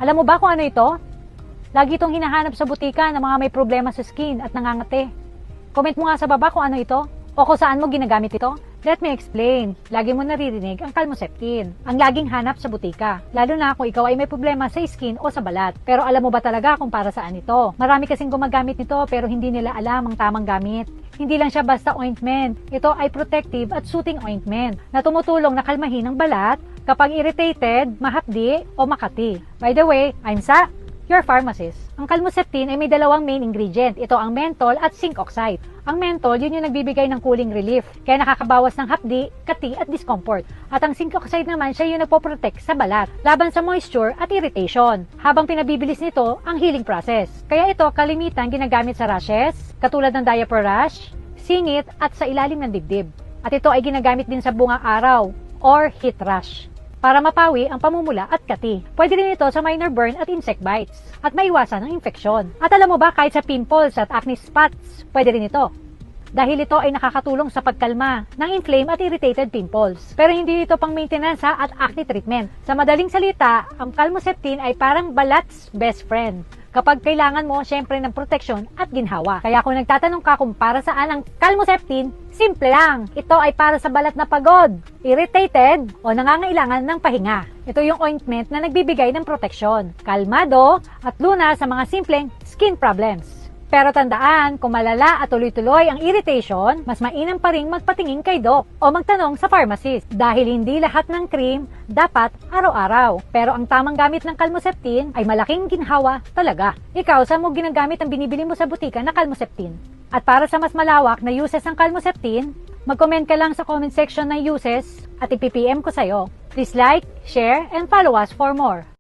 Alam mo ba kung ano ito? Lagi itong hinahanap sa butika ng mga may problema sa skin at nangangate. Comment mo nga sa baba kung ano ito o kung saan mo ginagamit ito. Let me explain. Lagi mo naririnig ang Calmoseptin, ang laging hanap sa butika. Lalo na kung ikaw ay may problema sa skin o sa balat. Pero alam mo ba talaga kung para saan ito? Marami kasing gumagamit nito pero hindi nila alam ang tamang gamit. Hindi lang siya basta ointment. Ito ay protective at soothing ointment na tumutulong na kalmahin ang balat kapag irritated, mahapdi o makati. By the way, I'm Sa, your pharmacist. Ang Calmoseptin ay may dalawang main ingredient. Ito ang menthol at zinc oxide. Ang menthol, yun yung nagbibigay ng cooling relief. Kaya nakakabawas ng hapdi, kati at discomfort. At ang zinc oxide naman, siya yung nagpo-protect sa balat, laban sa moisture at irritation. Habang pinabibilis nito ang healing process. Kaya ito, kalimitan ginagamit sa rashes, katulad ng diaper rash, singit at sa ilalim ng dibdib. At ito ay ginagamit din sa bungang araw or heat rash, para mapawi ang pamumula at kati. Pwede rin ito sa minor burn at insect bites at maiwasan ang infeksyon. At alam mo ba, kahit sa pimples at acne spots, pwede rin ito. Dahil ito ay nakakatulong sa pagkalma ng inflamed at irritated pimples. Pero hindi ito pang maintenance at acne treatment. Sa madaling salita, ang Calmoseptin ay parang balat's best friend kapag kailangan mo syempre ng proteksyon at ginhawa. Kaya kung nagtatanong ka kung para saan ang Calmoseptin, simple lang. Ito ay para sa balat na pagod, irritated, o nangangailangan ng pahinga. Ito yung ointment na nagbibigay ng proteksyon, kalmado, at lunas sa mga simpleng skin problems. Pero tandaan, kung malala at tuloy-tuloy ang irritation, mas mainam pa rin magpatingin kay doc o magtanong sa pharmacist. Dahil hindi lahat ng cream dapat araw-araw. Pero ang tamang gamit ng Calmoseptin ay malaking ginhawa talaga. Ikaw, saan mo ginagamit ang binibili mo sa butika na Calmoseptin? At para sa mas malawak na uses ng Calmoseptin, mag-comment ka lang sa comment section ng uses at ipipm ko sa'yo. Please like, share, and follow us for more.